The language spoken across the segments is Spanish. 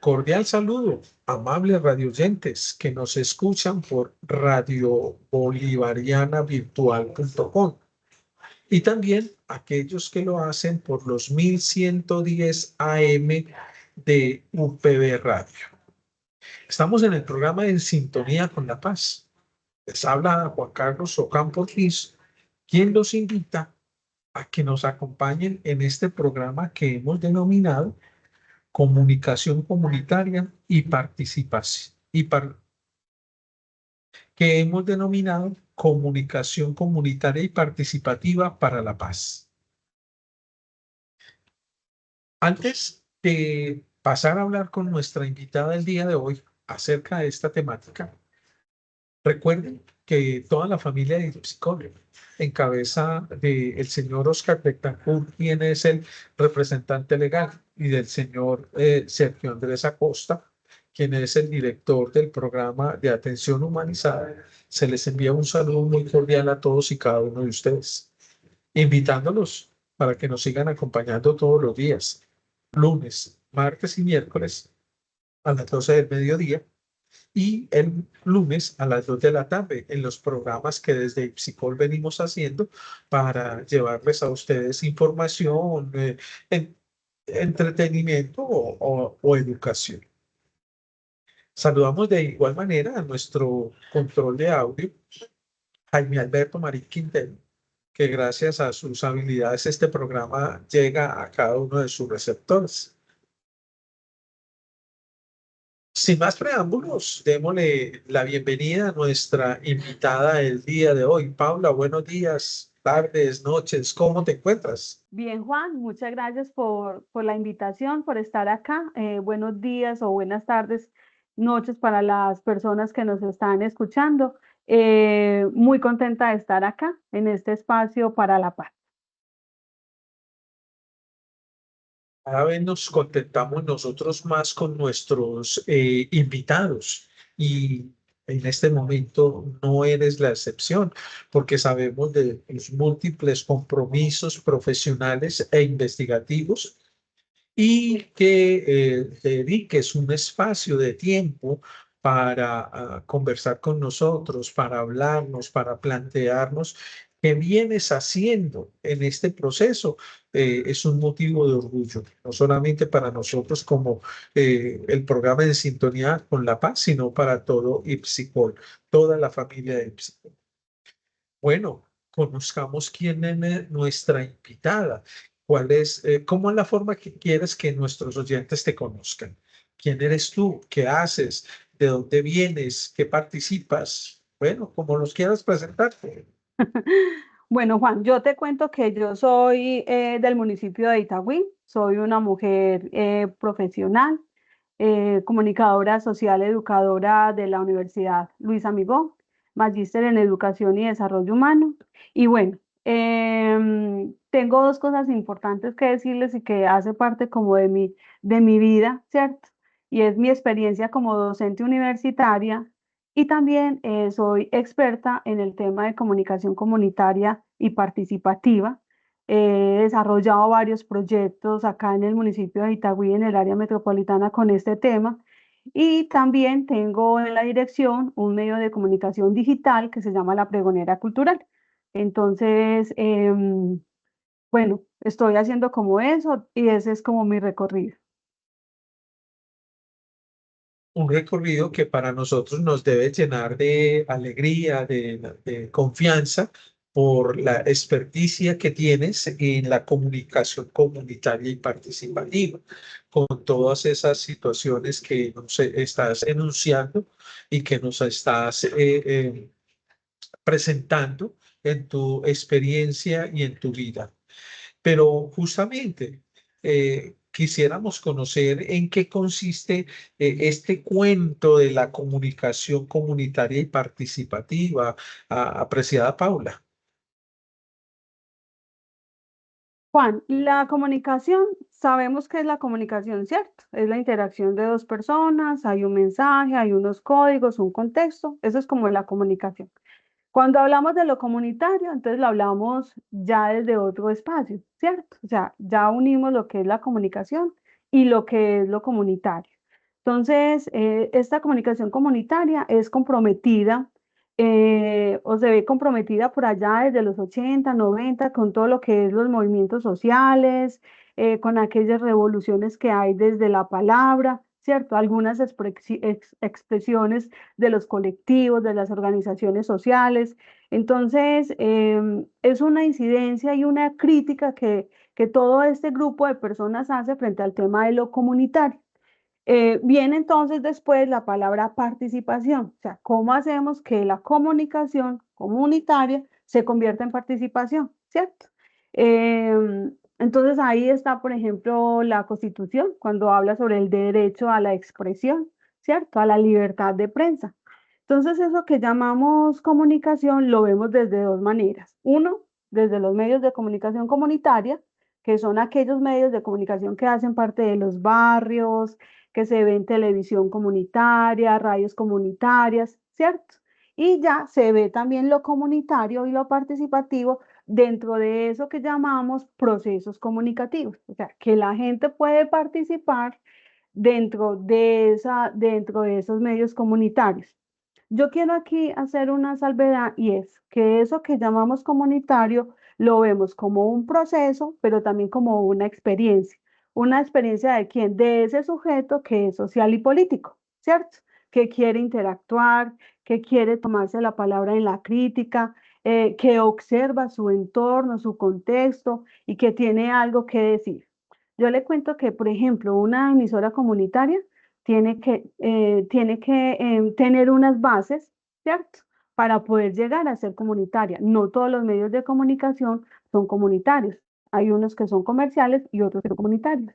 Cordial saludo, amables radioyentes que nos escuchan por radiobolivarianavirtual.com y también aquellos que lo hacen por los 1110 AM de UPB Radio. Estamos en el programa En Sintonía con la Paz. Les habla Juan Carlos Ocampo Ortiz, quien los invita a que nos acompañen en este programa que hemos denominado Comunicación Comunitaria y Participación, que hemos denominado Comunicación Comunitaria y Participativa para la Paz. Antes de pasar a hablar con nuestra invitada del día de hoy acerca de esta temática, recuerden que toda la familia de psicólogos, en cabeza del señor Oscar Betancourt, quien es el representante legal, y del señor Sergio Andrés Acosta, quien es el director del programa de atención humanizada, se les envía un saludo muy cordial a todos y cada uno de ustedes, invitándolos para que nos sigan acompañando todos los días, lunes, martes y miércoles a las 12 del mediodía y el lunes a las 2 de la tarde en los programas que desde Ipsicol venimos haciendo para llevarles a ustedes información, entretenimiento o educación. Saludamos de igual manera a nuestro control de audio, Jaime Alberto Marín Quintero, que gracias a sus habilidades este programa llega a cada uno de sus receptores. Sin más preámbulos, démosle la bienvenida a nuestra invitada del día de hoy. Paula, buenos días, tardes, noches, ¿cómo te encuentras? Bien, Juan, muchas gracias por la invitación, por estar acá. Buenos días o buenas tardes, noches para las personas que nos están escuchando. Muy contenta de estar acá en este espacio para la paz. Cada vez nos contentamos nosotros más con nuestros invitados y en este momento no eres la excepción porque sabemos de tus múltiples compromisos profesionales e investigativos y que dediques un espacio de tiempo para conversar con nosotros, para hablarnos, para plantearnos qué vienes haciendo en este proceso. Es un motivo de orgullo, no solamente para nosotros como el programa En Sintonía con la Paz, sino para todo Ipsicol, toda la familia de Ipsicol. Bueno, conozcamos quién es nuestra invitada. ¿Cómo es la forma que quieres que nuestros oyentes te conozcan? ¿Quién eres tú? ¿Qué haces? ¿De dónde vienes? ¿Qué participas? Bueno, como los quieras presentar. Bueno, Juan, yo te cuento que yo soy del municipio de Itagüí, soy una mujer profesional, comunicadora social, educadora de la Universidad Luis Amigó, magíster en Educación y Desarrollo Humano. Y bueno, tengo dos cosas importantes que decirles y que hace parte como de mi vida, ¿cierto? Y es mi experiencia como docente universitaria y también soy experta en el tema de comunicación comunitaria y participativa. He desarrollado varios proyectos acá en el municipio de Itagüí, en el área metropolitana, con este tema. Y también tengo en la dirección un medio de comunicación digital que se llama La Pregonera Cultural. Entonces, bueno, estoy haciendo como eso y ese es como mi recorrido. Un recorrido que para nosotros nos debe llenar de alegría, de confianza por la experticia que tienes en la comunicación comunitaria y participativa, con todas esas situaciones que nos estás enunciando y que nos estás presentando en tu experiencia y en tu vida. Pero justamente quisiéramos conocer en qué consiste este cuento de la comunicación comunitaria y participativa, apreciada Paula. Juan, la comunicación, sabemos que es la comunicación, ¿cierto? Es la interacción de dos personas, hay un mensaje, hay unos códigos, un contexto, eso es como la comunicación. Cuando hablamos de lo comunitario, entonces lo hablamos ya desde otro espacio, ¿cierto? O sea, ya unimos lo que es la comunicación y lo que es lo comunitario. Entonces, esta comunicación comunitaria es comprometida o se ve comprometida por allá desde los 80, 90 con todo lo que es los movimientos sociales, con aquellas revoluciones que hay desde la palabra, ¿cierto? Algunas expresiones de los colectivos, de las organizaciones sociales. Entonces, es una incidencia y una crítica que todo este grupo de personas hace frente al tema de lo comunitario. Viene entonces después la palabra participación, o sea, ¿cómo hacemos que la comunicación comunitaria se convierta en participación? ¿Cierto? Entonces ahí está, por ejemplo, la Constitución, cuando habla sobre el derecho a la expresión, ¿cierto? A la libertad de prensa. Entonces eso que llamamos comunicación lo vemos desde dos maneras. Uno, desde los medios de comunicación comunitaria, que son aquellos medios de comunicación que hacen parte de los barrios, que se ve en televisión comunitaria, radios comunitarias, ¿cierto? Y ya se ve también lo comunitario y lo participativo dentro de eso que llamamos procesos comunicativos, o sea, que la gente puede participar dentro de esos medios comunitarios. Yo quiero aquí hacer una salvedad y es que eso que llamamos comunitario lo vemos como un proceso, pero también como una experiencia. ¿Una experiencia de quién? De ese sujeto que es social y político, ¿cierto? Que quiere interactuar, que quiere tomarse la palabra en la crítica, que observa su entorno, su contexto y que tiene algo que decir. Yo le cuento que, por ejemplo, una emisora comunitaria tiene que tener unas bases, ¿cierto? Para poder llegar a ser comunitaria. No todos los medios de comunicación son comunitarios. Hay unos que son comerciales y otros que son comunitarios.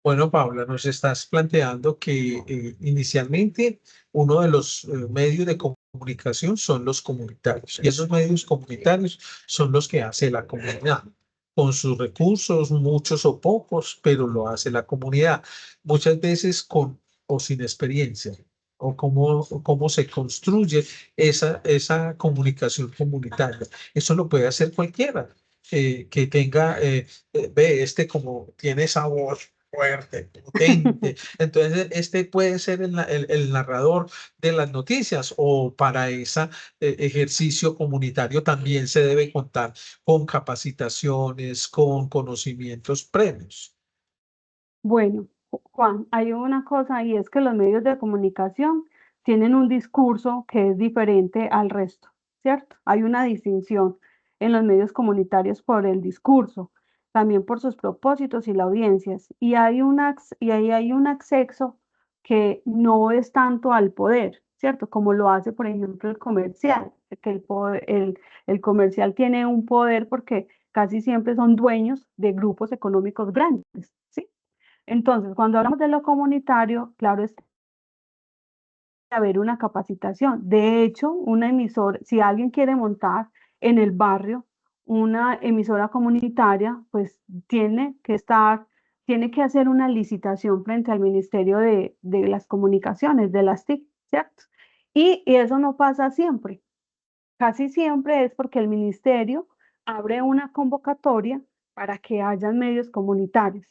Bueno, Paula, nos estás planteando que inicialmente uno de los medios de comunicación son los comunitarios y esos medios comunitarios son los que hace la comunidad con sus recursos, muchos o pocos, pero lo hace la comunidad, muchas veces con o sin experiencia o cómo se construye esa comunicación comunitaria. Eso lo puede hacer cualquiera que tenga, ve, como tiene esa voz fuerte, potente. Entonces, este puede ser el narrador de las noticias o para ese ejercicio comunitario también se debe contar con capacitaciones, con conocimientos previos. Bueno, Juan, hay una cosa y es que los medios de comunicación tienen un discurso que es diferente al resto, ¿cierto? Hay una distinción en los medios comunitarios por el discurso, también por sus propósitos y las audiencias, y ahí hay un acceso que no es tanto al poder, ¿cierto? Como lo hace, por ejemplo, el comercial, que el comercial tiene un poder porque casi siempre son dueños de grupos económicos grandes, ¿sí? Entonces, cuando hablamos de lo comunitario, claro, es haber una capacitación. De hecho, una emisora, si alguien quiere montar en el barrio una emisora comunitaria, pues tiene que hacer una licitación frente al Ministerio de las Comunicaciones, de las TIC, ¿cierto? Y eso no pasa siempre. Casi siempre es porque el ministerio abre una convocatoria para que hayan medios comunitarios.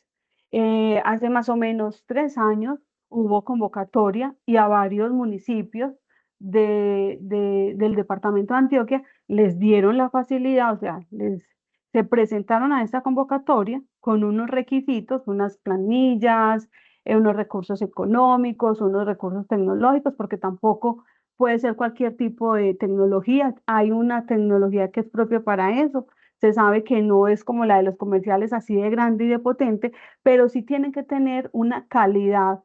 Hace más o menos 3 años hubo convocatoria y a varios municipios del departamento de Antioquia les dieron la facilidad, o sea, se presentaron a esta convocatoria con unos requisitos, unas planillas, unos recursos económicos, unos recursos tecnológicos, porque tampoco puede ser cualquier tipo de tecnología. Hay una tecnología que es propia para eso. Se sabe que no es como la de los comerciales así de grande y de potente, pero sí tienen que tener una calidad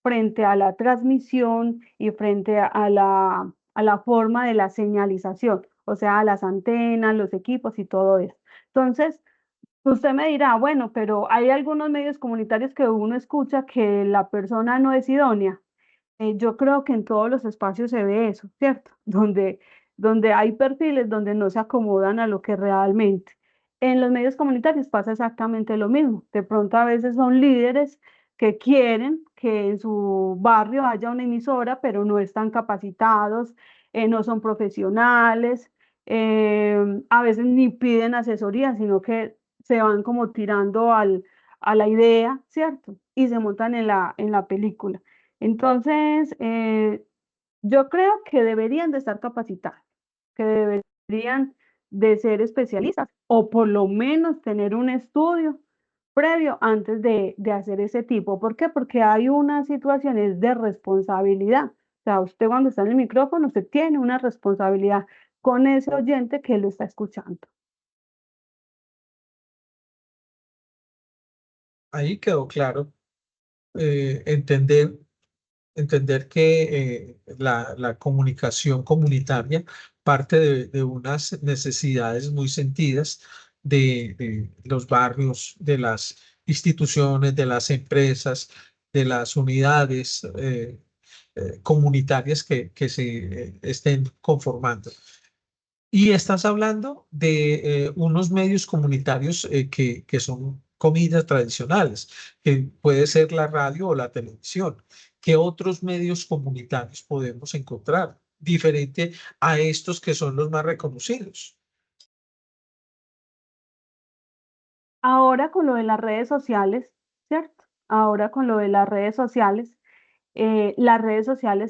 frente a la transmisión y frente a la forma de la señalización, o sea, a las antenas, los equipos y todo eso. Entonces, usted me dirá, bueno, pero hay algunos medios comunitarios que uno escucha que la persona no es idónea. Yo creo que en todos los espacios se ve eso, ¿cierto? Donde hay perfiles donde no se acomodan a lo que realmente. En los medios comunitarios pasa exactamente lo mismo. De pronto a veces son líderes que quieren que en su barrio haya una emisora, pero no están capacitados, no son profesionales, a veces ni piden asesoría, sino que se van como tirando a la idea, ¿cierto? Y se montan en la película. Entonces, yo creo que deberían de estar capacitados, que deberían de ser especialistas o por lo menos tener un estudio previo antes de hacer ese tipo. ¿Por qué? Porque hay unas situaciones de responsabilidad. O sea, usted cuando está en el micrófono, usted tiene una responsabilidad con ese oyente que lo está escuchando. Ahí quedó claro. Entender que la comunicación comunitaria parte de unas necesidades muy sentidas de los barrios, de las instituciones, de las empresas, de las unidades comunitarias que se estén conformando. Y estás hablando de unos medios comunitarios que son comillas tradicionales, que puede ser la radio o la televisión. ¿Qué otros medios comunitarios podemos encontrar diferente a estos que son los más reconocidos? Ahora con lo de las redes sociales, ¿cierto? Ahora con lo de las redes sociales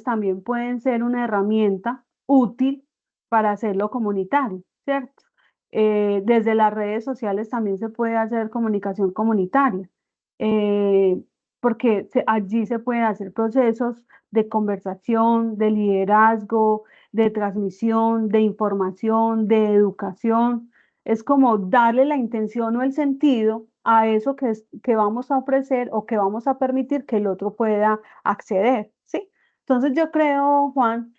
también pueden ser una herramienta útil para hacerlo comunitario, ¿cierto? Desde las redes sociales también se puede hacer comunicación comunitaria, eh, porque allí se pueden hacer procesos de conversación, de liderazgo, de transmisión, de información, de educación. Es como darle la intención o el sentido a eso que vamos a ofrecer o que vamos a permitir que el otro pueda acceder, ¿sí? Entonces yo creo, Juan,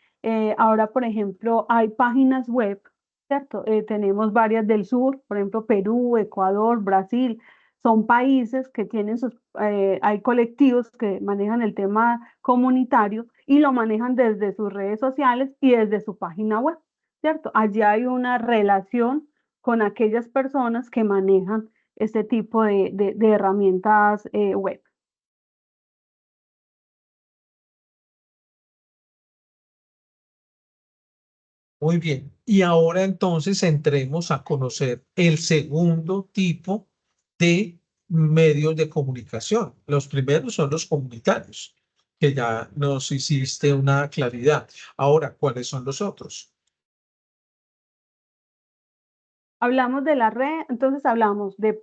ahora por ejemplo hay páginas web, ¿cierto? Tenemos varias del sur, por ejemplo Perú, Ecuador, Brasil, son países que tienen hay colectivos que manejan el tema comunitario y lo manejan desde sus redes sociales y desde su página web, ¿cierto? Allí hay una relación con aquellas personas que manejan este tipo de herramientas web. Muy bien. Y ahora entonces entremos a conocer el segundo tipo de medios de comunicación. Los primeros son los comunitarios, que ya nos hiciste una claridad. Ahora, ¿cuáles son los otros? Hablamos de la red, entonces hablamos de,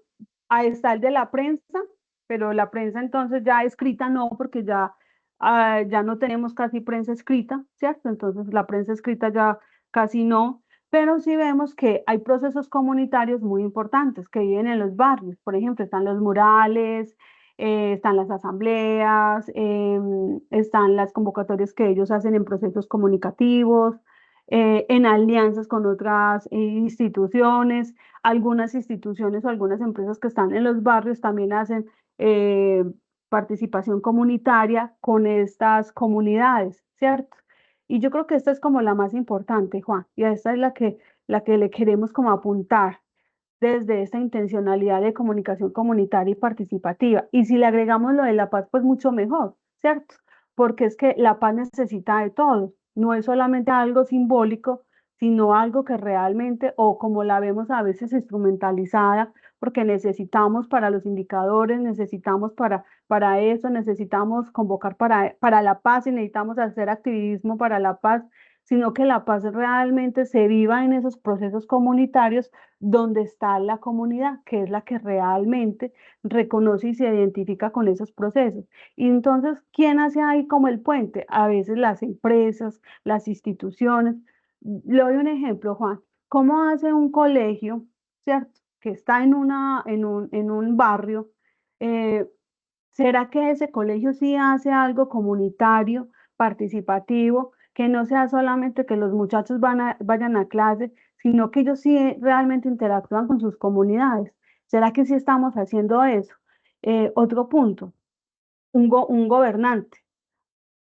ahí está el de la prensa, pero la prensa entonces ya escrita no, porque ya, ya no tenemos casi prensa escrita, ¿cierto? Entonces la prensa escrita ya casi no, pero sí vemos que hay procesos comunitarios muy importantes que viven en los barrios. Por ejemplo, están los murales, están las asambleas, están las convocatorias que ellos hacen en procesos comunicativos, en alianzas con otras instituciones. Algunas instituciones o algunas empresas que están en los barrios también hacen eh, participación comunitaria con estas comunidades, ¿cierto? Y yo creo que esta es como la más importante, Juan, y a esta es la que le queremos como apuntar desde esta intencionalidad de comunicación comunitaria y participativa. Y si le agregamos lo de la paz, pues mucho mejor, ¿cierto? Porque es que la paz necesita de todo, no es solamente algo simbólico, sino algo que realmente, o como la vemos a veces instrumentalizada, porque necesitamos para los indicadores, necesitamos para eso, necesitamos convocar para la paz y necesitamos hacer activismo para la paz, sino que la paz realmente se viva en esos procesos comunitarios donde está la comunidad, que es la que realmente reconoce y se identifica con esos procesos. Y entonces, ¿quién hace ahí como el puente? A veces las empresas, las instituciones. Le doy un ejemplo, Juan. ¿Cómo hace un colegio, cierto? Que está en un barrio. eh, ¿Será que ese colegio sí hace algo comunitario, participativo, que no sea solamente que los muchachos vayan a clase, sino que ellos sí realmente interactúan con sus comunidades? ¿Será que sí estamos haciendo eso? Otro punto, un gobernante.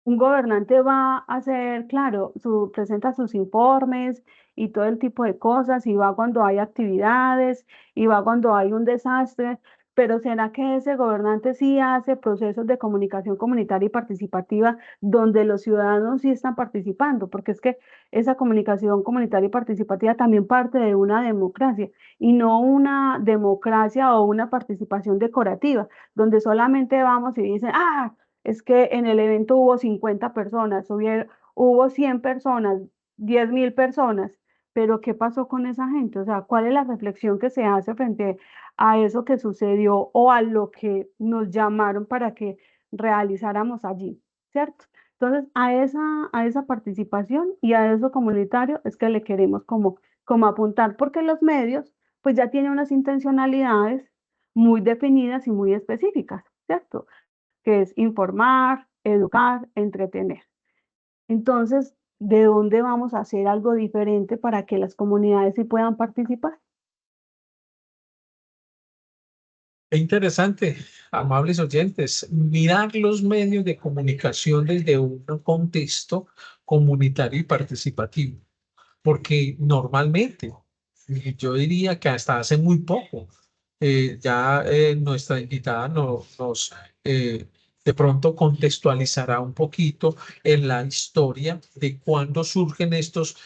Un gobernante va a hacer, claro, presenta sus informes y todo el tipo de cosas, y va cuando hay actividades, y va cuando hay un desastre, pero ¿será que ese gobernante sí hace procesos de comunicación comunitaria y participativa donde los ciudadanos sí están participando? Porque es que esa comunicación comunitaria y participativa también parte de una democracia y no una democracia o una participación decorativa, donde solamente vamos y dicen, ah, es que en el evento hubo 50 personas, hubo 100 personas, 10.000 personas, pero ¿qué pasó con esa gente? O sea, ¿cuál es la reflexión que se hace frente a eso que sucedió o a lo que nos llamaron para que realizáramos allí, ¿cierto? Entonces, a esa participación y a eso comunitario es que le queremos como apuntar, porque los medios pues ya tienen unas intencionalidades muy definidas y muy específicas, ¿cierto? Que es informar, educar, entretener. Entonces, ¿de dónde vamos a hacer algo diferente para que las comunidades sí puedan participar? Qué interesante, amables oyentes, mirar los medios de comunicación desde un contexto comunitario y participativo, porque normalmente, y yo diría que hasta hace muy poco, ya nuestra invitada nos de pronto contextualizará un poquito en la historia de cuándo surgen estos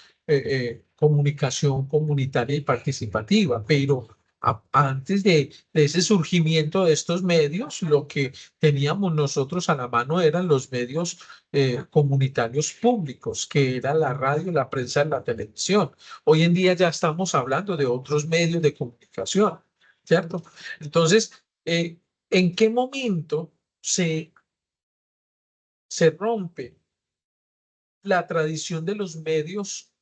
comunicación comunitaria y participativa, pero antes de ese surgimiento de estos medios, lo que teníamos nosotros a la mano eran los medios comunitarios públicos, que era la radio, la prensa y la televisión. Hoy en día ya estamos hablando de otros medios de comunicación, ¿cierto? Entonces, ¿en qué momento se rompe la tradición de los medios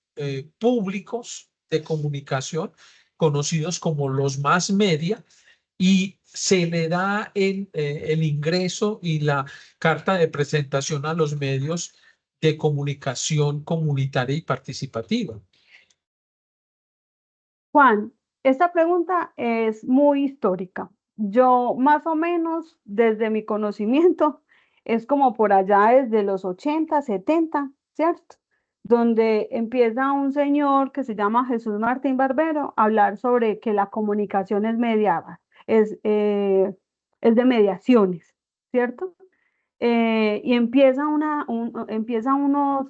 públicos de comunicación, conocidos como los más media, y se le da el ingreso y la carta de presentación a los medios de comunicación comunitaria y participativa? Juan, esta pregunta es muy histórica. Yo más o menos desde mi conocimiento es como por allá desde los 80, 70, ¿cierto? Donde empieza un señor que se llama Jesús Martín Barbero a hablar sobre que la comunicación es mediada, es, eh, es de mediaciones, ¿cierto? Y empieza unos,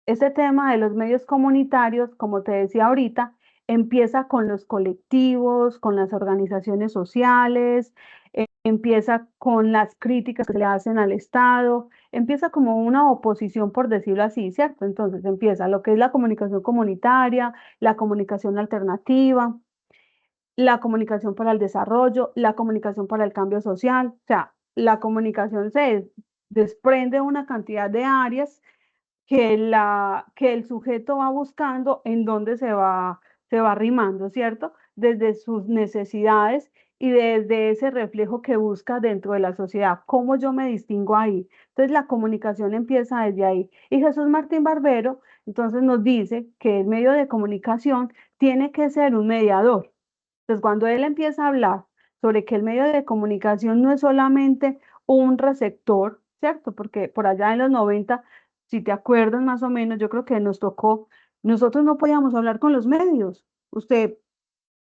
este tema de los medios comunitarios, como te decía ahorita, empieza con los colectivos, con las organizaciones sociales, empieza con las críticas que se le hacen al Estado, empieza como una oposición, por decirlo así, ¿cierto? Entonces empieza lo que es la comunicación comunitaria, la comunicación alternativa, la comunicación para el desarrollo, la comunicación para el cambio social, o sea, la comunicación se desprende de una cantidad de áreas que el sujeto va buscando en dónde se va arrimando, ¿cierto? Desde sus necesidades y desde ese reflejo que busca dentro de la sociedad. ¿Cómo yo me distingo ahí? Entonces la comunicación empieza desde ahí. Y Jesús Martín Barbero entonces nos dice que el medio de comunicación tiene que ser un mediador. Entonces cuando él empieza a hablar sobre que el medio de comunicación no es solamente un receptor, ¿cierto? Porque por allá en los 90 si te acuerdas más o menos, yo creo que nos tocó, nosotros no podíamos hablar con los medios. Usted,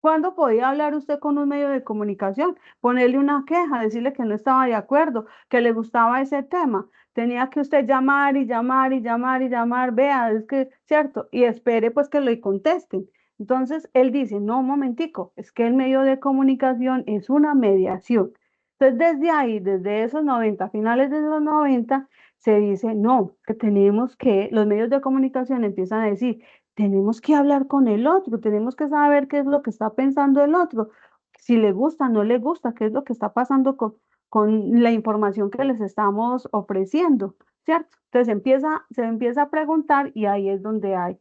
¿cuándo podía hablar usted con un medio de comunicación? Ponerle una queja, decirle que no estaba de acuerdo, que le gustaba ese tema. Tenía que usted llamar y llamar y llamar y llamar, vea, es que, cierto, y espere pues que le contesten. Entonces, él dice, no, un momentico, es que el medio de comunicación es una mediación. Entonces, desde ahí, desde esos 90 finales de los 90 se dice, no, que tenemos que, los medios de comunicación empiezan a decir, tenemos que hablar con el otro, tenemos que saber qué es lo que está pensando el otro, si le gusta, no le gusta, qué es lo que está pasando con la información que les estamos ofreciendo, ¿cierto? Entonces se empieza a preguntar y ahí es donde hay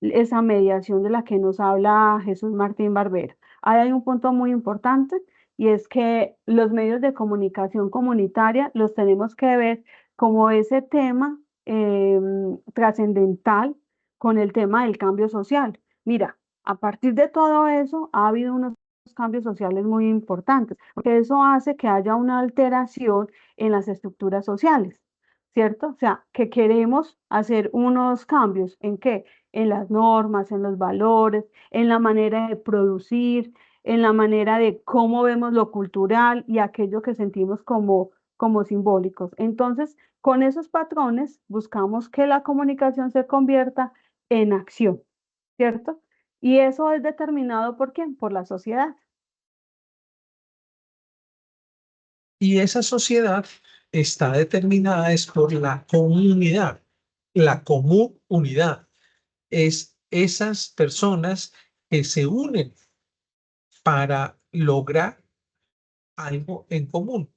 esa mediación de la que nos habla Jesús Martín Barbero. Ahí hay un punto muy importante y es que los medios de comunicación comunitaria los tenemos que ver como ese tema trascendental con el tema del cambio social. Mira, a partir de todo eso ha habido unos cambios sociales muy importantes, porque eso hace que haya una alteración en las estructuras sociales, ¿cierto? O sea, que queremos hacer unos cambios, ¿en qué? En las normas, en los valores, en la manera de producir, en la manera de cómo vemos lo cultural y aquello que sentimos como simbólicos. Entonces, con esos patrones buscamos que la comunicación se convierta en acción, ¿cierto? Y eso es determinado ¿por quién? Por la sociedad. Y esa sociedad está determinada es por la comunidad, la común unidad. Es esas personas que se unen para lograr algo en común.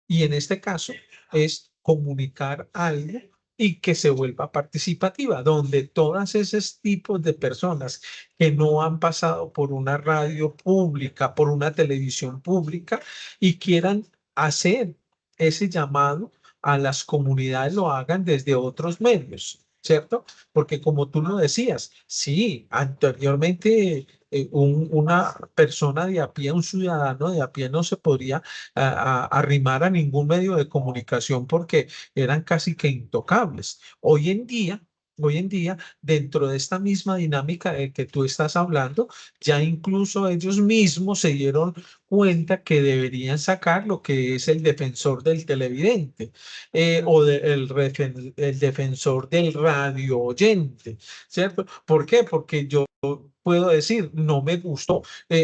Y en este caso es comunicar algo y que se vuelva participativa, donde todos esos tipos de personas que no han pasado por una radio pública, por una televisión pública y quieran hacer ese llamado a las comunidades, lo hagan desde otros medios, ¿cierto? Porque como tú lo decías, sí, anteriormente una persona de a pie, un ciudadano de a pie no se podría arrimar a ningún medio de comunicación porque eran casi que intocables. Hoy en día, dentro de esta misma dinámica de que tú estás hablando, ya incluso ellos mismos se dieron cuenta que deberían sacar lo que es el defensor del televidente el defensor del radio oyente, ¿cierto? ¿Por qué? Porque yo puedo decir, no me gustó,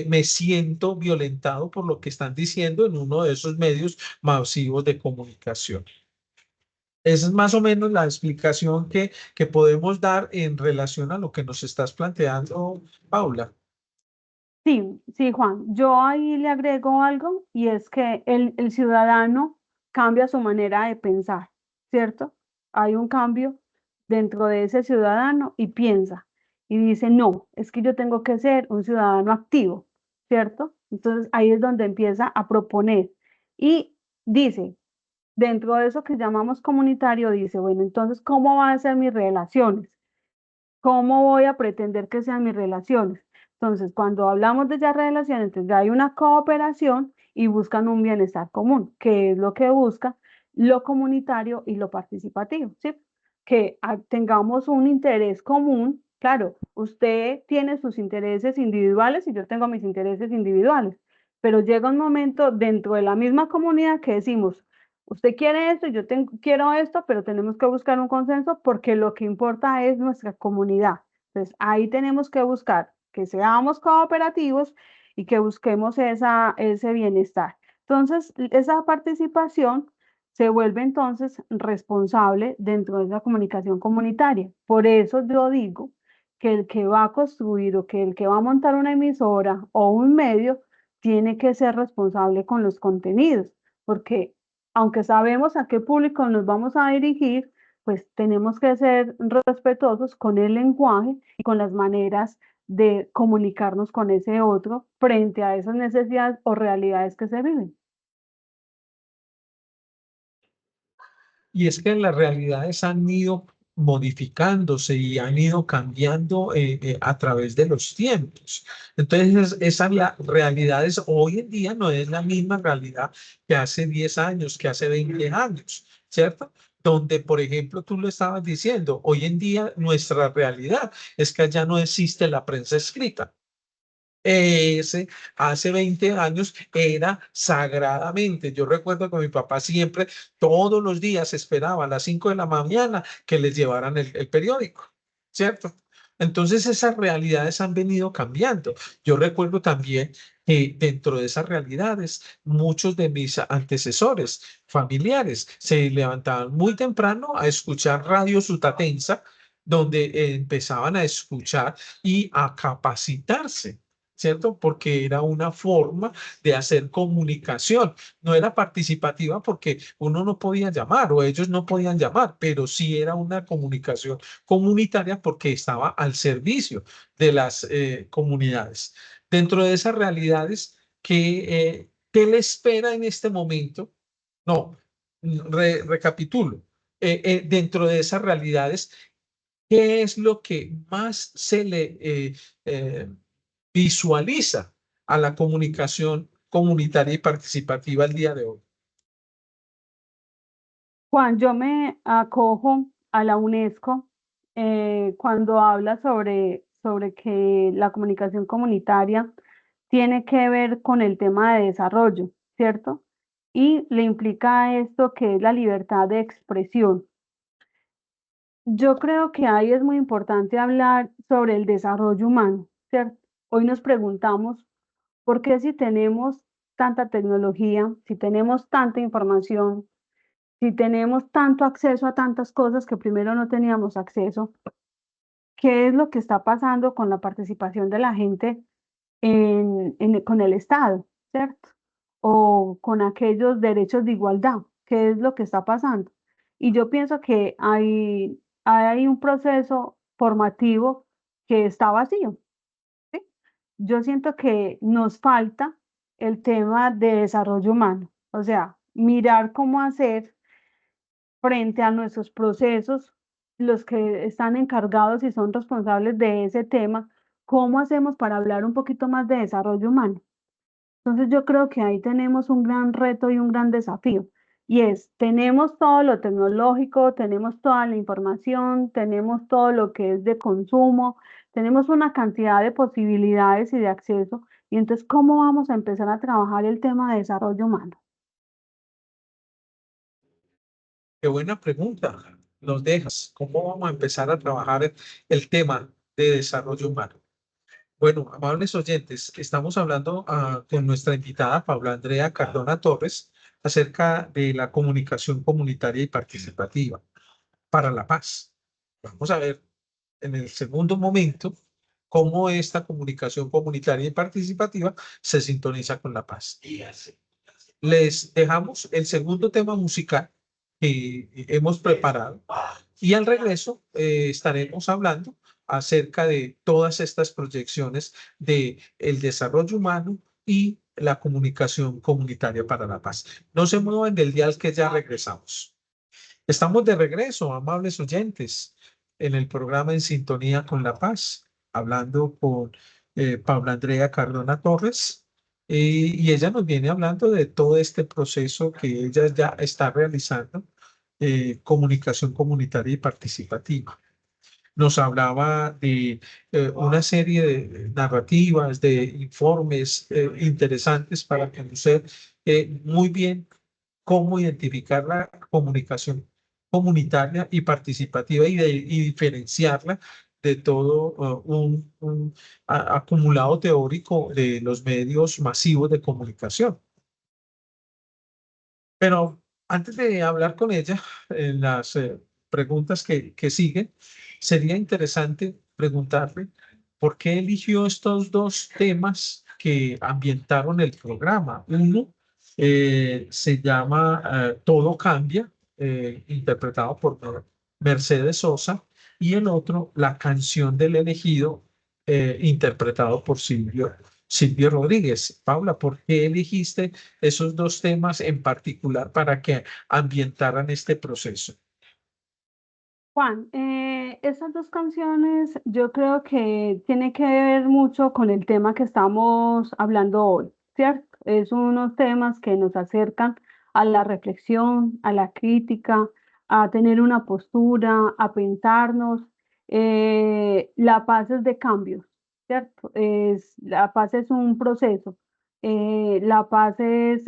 me siento violentado por lo que están diciendo en uno de esos medios masivos de comunicación. Esa es más o menos la explicación que podemos dar en relación a lo que nos estás planteando, Paula. Sí, sí, Juan, yo ahí le agrego algo y es que el ciudadano cambia su manera de pensar, ¿cierto? Hay un cambio dentro de ese ciudadano y piensa y dice, no, es que yo tengo que ser un ciudadano activo, ¿cierto? Entonces ahí es donde empieza a proponer y dice, dentro de eso que llamamos comunitario, dice, bueno, entonces, ¿cómo van a ser mis relaciones? ¿Cómo voy a pretender que sean mis relaciones? Entonces, cuando hablamos de ya relaciones, entonces ya hay una cooperación y buscan un bienestar común, que es lo que busca lo comunitario y lo participativo, ¿sí? Que tengamos un interés común. Claro, usted tiene sus intereses individuales y yo tengo mis intereses individuales, pero llega un momento dentro de la misma comunidad que decimos, usted quiere esto, yo quiero esto, pero tenemos que buscar un consenso porque lo que importa es nuestra comunidad. Entonces, ahí tenemos que buscar que seamos cooperativos y que busquemos ese bienestar. Entonces, esa participación se vuelve entonces responsable dentro de esa comunicación comunitaria. Por eso yo digo que el que va a construir o que el que va a montar una emisora o un medio tiene que ser responsable con los contenidos, porque aunque sabemos a qué público nos vamos a dirigir, pues tenemos que ser respetuosos con el lenguaje y con las maneras de comunicarnos con ese otro frente a esas necesidades o realidades que se viven. Y es que las realidades han ido modificándose y han ido cambiando a través de los tiempos. Entonces, esas realidades hoy en día no es la misma realidad que hace 10 años, que hace 20 años, ¿cierto? Donde, por ejemplo, tú lo estabas diciendo, hoy en día nuestra realidad es que ya no existe la prensa escrita. Ese hace 20 años era sagradamente. Yo recuerdo que mi papá siempre, todos los días esperaba a las 5 de la mañana que les llevaran el periódico, ¿cierto? Entonces esas realidades han venido cambiando. Yo recuerdo también que dentro de esas realidades, muchos de mis antecesores familiares se levantaban muy temprano a escuchar Radio Sutatensa, donde empezaban a escuchar y a capacitarse. ¿Cierto? Porque era una forma de hacer comunicación. No era participativa porque uno no podía llamar o ellos no podían llamar, pero sí era una comunicación comunitaria porque estaba al servicio de las comunidades. Dentro de esas realidades, ¿qué le espera en este momento? No, recapitulo. Dentro de esas realidades, ¿qué es lo que más se le eh, visualiza a la comunicación comunitaria y participativa al día de hoy? Juan, yo me acojo a la UNESCO cuando habla sobre que la comunicación comunitaria tiene que ver con el tema de desarrollo, ¿cierto? Y le implica esto que es la libertad de expresión. Yo creo que ahí es muy importante hablar sobre el desarrollo humano, ¿cierto? Hoy nos preguntamos por qué si tenemos tanta tecnología, si tenemos tanta información, si tenemos tanto acceso a tantas cosas que primero no teníamos acceso, ¿qué es lo que está pasando con la participación de la gente con el Estado, ¿cierto? O con aquellos derechos de igualdad, ¿qué es lo que está pasando? Y yo pienso que hay un proceso formativo que está vacío, ¿sí? Yo siento que nos falta el tema de desarrollo humano, o sea, mirar cómo hacer frente a nuestros procesos, los que están encargados y son responsables de ese tema, ¿cómo hacemos para hablar un poquito más de desarrollo humano? Entonces yo creo que ahí tenemos un gran reto y un gran desafío. Y es, tenemos todo lo tecnológico, tenemos toda la información, tenemos todo lo que es de consumo, tenemos una cantidad de posibilidades y de acceso. Y entonces, ¿cómo vamos a empezar a trabajar el tema de desarrollo humano? Qué buena pregunta. Nos dejas. ¿Cómo vamos a empezar a trabajar el tema de desarrollo humano? Bueno, amables oyentes, estamos hablando con nuestra invitada Paula Andrea Cardona Torres acerca de la comunicación comunitaria y participativa para la paz. Vamos a ver en el segundo momento cómo esta comunicación comunitaria y participativa se sintoniza con la paz. Les dejamos el segundo tema musical que hemos preparado y al regreso estaremos hablando acerca de todas estas proyecciones de el desarrollo humano y la comunicación comunitaria para la paz. No se muevan del dial que ya regresamos. Estamos de regreso, amables oyentes, en el programa En Sintonía con la Paz, hablando con Paula Andrea Cardona Torres, y ella nos viene hablando de todo este proceso que ella ya está realizando, comunicación comunitaria y participativa. Nos hablaba de una serie de narrativas, de informes interesantes para conocer muy bien cómo identificar la comunicación comunitaria y participativa y diferenciarla de todo acumulado teórico de los medios masivos de comunicación. Pero antes de hablar con ella, en las preguntas que siguen, sería interesante preguntarle por qué eligió estos dos temas que ambientaron el programa. Uno se llama Todo cambia, interpretado por Mercedes Sosa, y el otro, La canción del elegido, interpretado por Silvio Rodríguez. Paula, ¿por qué elegiste esos dos temas en particular para que ambientaran este proceso? Juan, estas dos canciones yo creo que tiene que ver mucho con el tema que estamos hablando hoy, ¿cierto? Es unos temas que nos acercan a la reflexión, a la crítica, a tener una postura, a pensarnos. La paz es de cambios, ¿cierto? La paz es un proceso. La paz es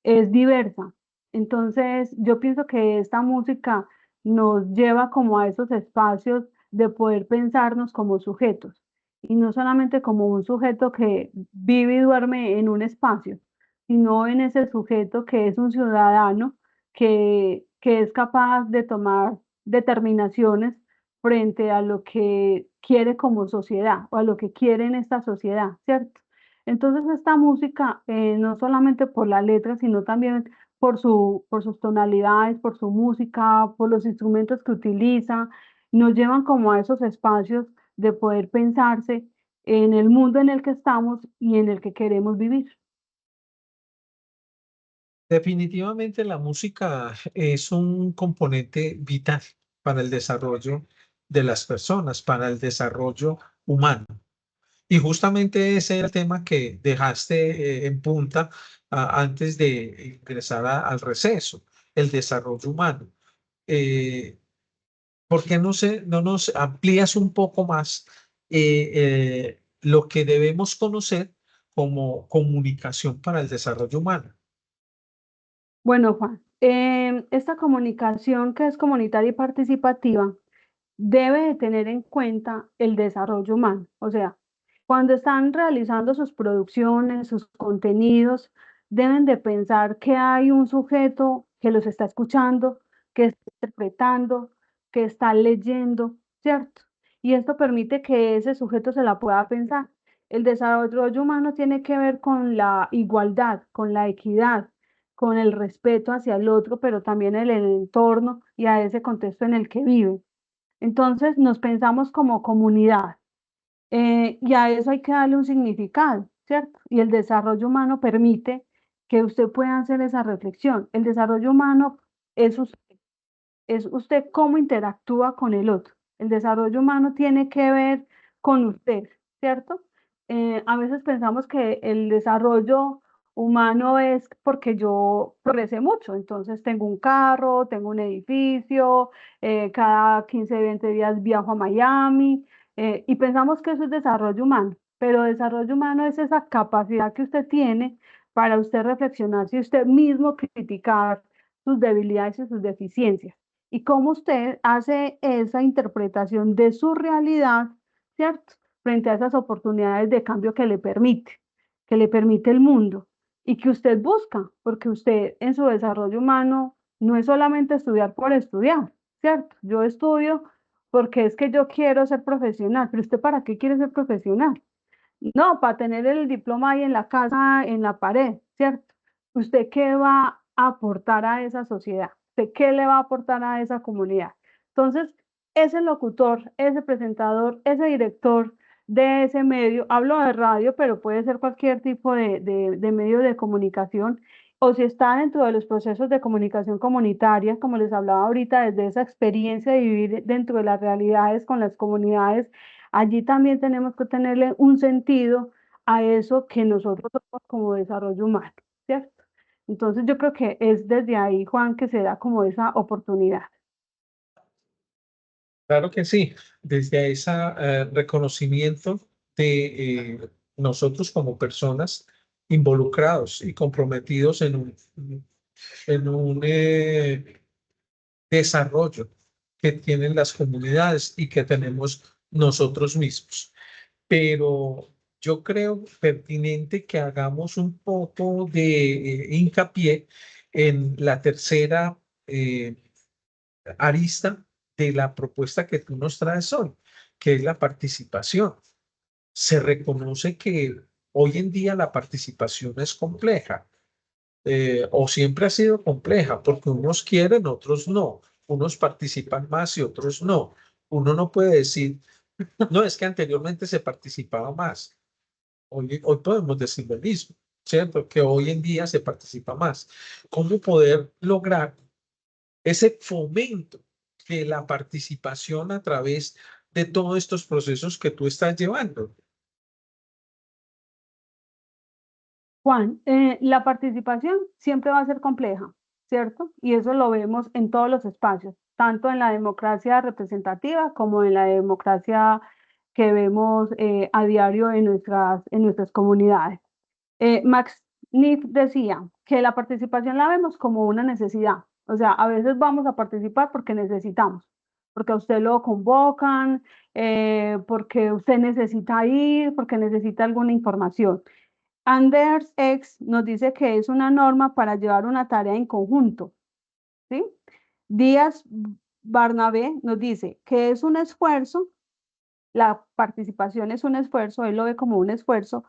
diversa. Entonces, yo pienso que esta música nos lleva como a esos espacios de poder pensarnos como sujetos y no solamente como un sujeto que vive y duerme en un espacio, sino en ese sujeto que es un ciudadano que es capaz de tomar determinaciones frente a lo que quiere como sociedad o a lo que quiere en esta sociedad, ¿cierto? Entonces esta música, no solamente por la letra, sino también por sus tonalidades, por su música, por los instrumentos que utiliza, nos llevan como a esos espacios de poder pensarse en el mundo en el que estamos y en el que queremos vivir. Definitivamente la música es un componente vital para el desarrollo de las personas, para el desarrollo humano. Y justamente ese es el tema que dejaste en punta antes de ingresar al receso, el desarrollo humano. Eh, ¿Por qué no nos amplías un poco más lo que debemos conocer como comunicación para el desarrollo humano. Bueno, Juan, esta comunicación que es comunitaria y participativa debe de tener en cuenta el desarrollo humano. O sea, cuando están realizando sus producciones, sus contenidos, deben de pensar que hay un sujeto que los está escuchando, que está interpretando, que está leyendo, ¿cierto? Y esto permite que ese sujeto se la pueda pensar. El desarrollo humano tiene que ver con la igualdad, con la equidad, con el respeto hacia el otro, pero también en el entorno y a ese contexto en el que vive. Entonces nos pensamos como comunidad, y a eso hay que darle un significado, ¿cierto? Y el desarrollo humano permite que usted pueda hacer esa reflexión. El desarrollo humano es es usted cómo interactúa con el otro. El desarrollo humano tiene que ver con usted, ¿cierto? A veces pensamos que el desarrollo humano es porque yo progresé mucho, entonces tengo un carro, tengo un edificio, cada 15, 20 días viajo a Miami, y pensamos que eso es desarrollo humano, pero desarrollo humano es esa capacidad que usted tiene para usted reflexionar y usted mismo criticar sus debilidades y sus deficiencias y cómo usted hace esa interpretación de su realidad, ¿cierto? Frente a esas oportunidades de cambio que le permite el mundo y que usted busca, porque usted en su desarrollo humano no es solamente estudiar por estudiar, ¿cierto? Yo estudio porque es que yo quiero ser profesional, pero ¿usted para qué quiere ser profesional? No, para tener el diploma ahí en la casa, en la pared, ¿cierto? ¿Usted qué va a aportar a esa sociedad? ¿Usted qué le va a aportar a esa comunidad? Entonces, ese locutor, ese presentador, ese director de ese medio, hablo de radio, pero puede ser cualquier tipo de medio de comunicación, o si está dentro de los procesos de comunicación comunitaria, como les hablaba ahorita, desde esa experiencia de vivir dentro de las realidades con las comunidades. Allí también tenemos que tenerle un sentido a eso que nosotros somos como desarrollo humano, ¿cierto? Entonces yo creo que es desde ahí, Juan, que se da como esa oportunidad. Claro que sí, desde ese reconocimiento de nosotros como personas involucrados y comprometidos en un desarrollo que tienen las comunidades y que tenemos nosotros mismos. Pero yo creo pertinente que hagamos un poco de hincapié en la tercera arista de la propuesta que tú nos traes hoy, que es la participación. Se reconoce que hoy en día la participación es compleja, o siempre ha sido compleja, porque unos quieren, otros no. Unos participan más y otros no. Uno no puede decir, no, es que anteriormente se participaba más. Hoy podemos decir lo mismo, ¿cierto? Que hoy en día se participa más. ¿Cómo poder lograr ese fomento de la participación a través de todos estos procesos que tú estás llevando? Juan, la participación siempre va a ser compleja, ¿cierto? Y eso lo vemos en todos los espacios, tanto en la democracia representativa como en la democracia que vemos a diario en nuestras comunidades. Max Neff decía que la participación la vemos como una necesidad. O sea, a veces vamos a participar porque necesitamos, porque a usted lo convocan, porque usted necesita ir, porque necesita alguna información. Anders X nos dice que es una norma para llevar una tarea en conjunto, ¿sí? Díaz Barnabé nos dice que es un esfuerzo, la participación es un esfuerzo, él lo ve como un esfuerzo,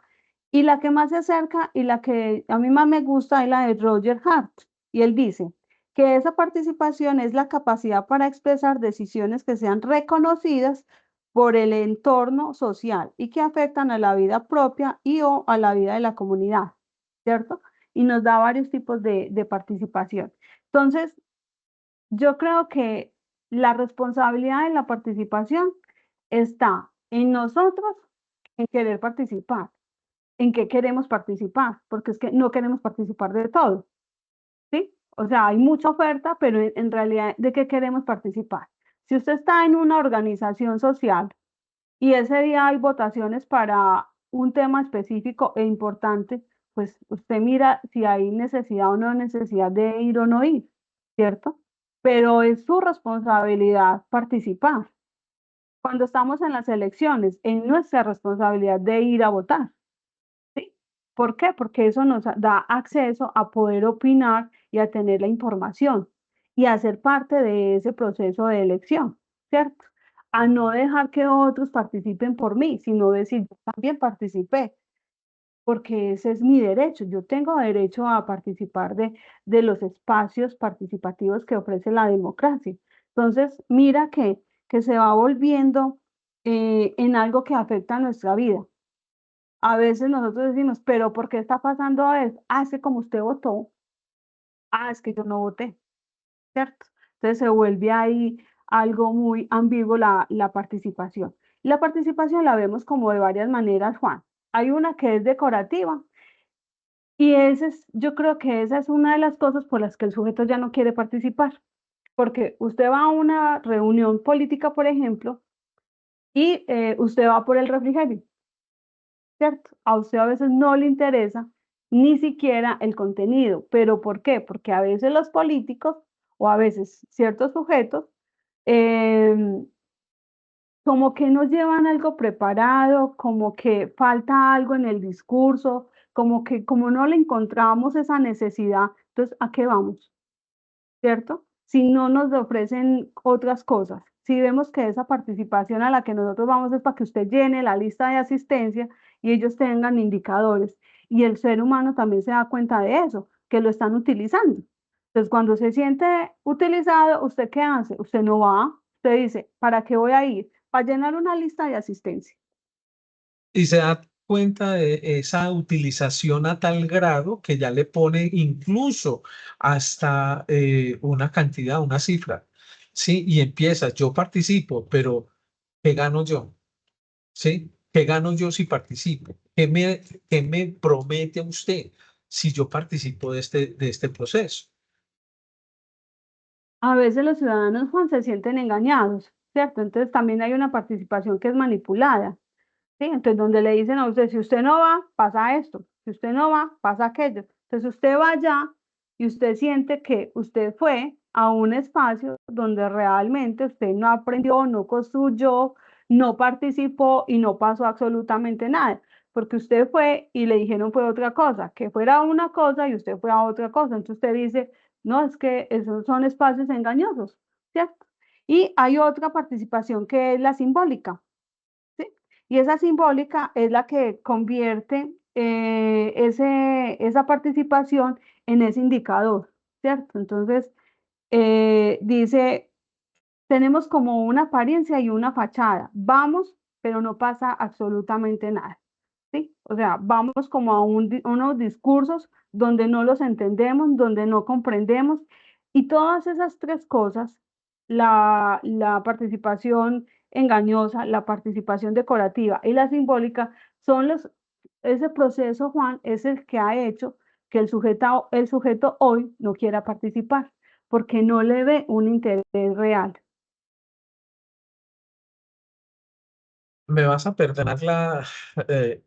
y la que más se acerca y la que a mí más me gusta es la de Roger Hart. Y él dice que esa participación es la capacidad para expresar decisiones que sean reconocidas por el entorno social y que afectan a la vida propia y o a la vida de la comunidad, ¿cierto? Y nos da varios tipos de participación. Entonces, yo creo que la responsabilidad de la participación está en nosotros en querer participar en qué queremos participar, porque es que no queremos participar de todo, ¿sí? O sea, hay mucha oferta, pero en realidad, ¿de qué queremos participar? Si usted está en una organización social, y ese día hay votaciones para un tema específico e importante, pues usted mira si hay necesidad o no necesidad de ir o no ir, ¿cierto? Pero es su responsabilidad participar. Cuando estamos en las elecciones, es nuestra responsabilidad de ir a votar, ¿sí? ¿Por qué? Porque eso nos da acceso a poder opinar y a tener la información y a ser parte de ese proceso de elección, ¿cierto? A no dejar que otros participen por mí, sino decir, yo también participé, porque ese es mi derecho. Yo tengo derecho a participar de los espacios participativos que ofrece la democracia. Entonces, mira que se va volviendo en algo que afecta a nuestra vida. A veces nosotros decimos, pero ¿por qué está pasando eso? Ah, es que como usted votó, ah, es que yo no voté, ¿cierto? Entonces se vuelve ahí algo muy ambiguo la participación. La participación la vemos como de varias maneras, Juan. Hay una que es decorativa y yo creo que esa es una de las cosas por las que el sujeto ya no quiere participar, porque usted va a una reunión política, por ejemplo, y usted va por el refrigerio. ¿Cierto? A usted a veces no le interesa ni siquiera el contenido. ¿Pero por qué? Porque a veces los políticos o a veces ciertos sujetos em, como que nos llevan algo preparado, como que falta algo en el discurso, como que como no le encontramos esa necesidad, entonces ¿a qué vamos? ¿Cierto? Si no nos ofrecen otras cosas. Si vemos que esa participación a la que nosotros vamos es para que usted llene la lista de asistencia y ellos tengan indicadores. Y el ser humano también se da cuenta de eso, que lo están utilizando. Entonces, cuando se siente utilizado, ¿usted qué hace? Usted no va, usted dice, ¿para qué voy a ir? Para llenar una lista de asistencia. Y se da cuenta de esa utilización a tal grado que ya le pone incluso hasta una cantidad, una cifra, ¿sí? Y empieza, yo participo, pero ¿qué gano yo? ¿Sí? ¿Qué gano yo si participo? Qué me promete usted si yo participo de este proceso? A veces los ciudadanos, Juan, se sienten engañados, ¿cierto? Entonces también hay una participación que es manipulada. ¿Sí? Entonces, donde le dicen a usted, si usted no va, pasa esto, si usted no va, pasa aquello. Entonces, usted va allá y usted siente que usted fue a un espacio donde realmente usted no aprendió, no construyó, no participó y no pasó absolutamente nada, porque usted fue y le dijeron fue otra cosa, que fuera una cosa y usted fue a otra cosa. Entonces, usted dice, no, es que esos son espacios engañosos, ¿cierto? Y hay otra participación que es la simbólica. ¿Sí? Y esa simbólica es la que convierte esa participación en ese indicador, ¿cierto? Entonces, dice, tenemos como una apariencia y una fachada, vamos, pero no pasa absolutamente nada, ¿sí? O sea, vamos como a unos discursos donde no los entendemos, donde no comprendemos, y todas esas tres cosas, la participación engañosa, la participación decorativa y la simbólica, son ese proceso, Juan, es el que ha hecho que el sujeto hoy no quiera participar, porque no le ve un interés real. Me vas a perdonar la eh,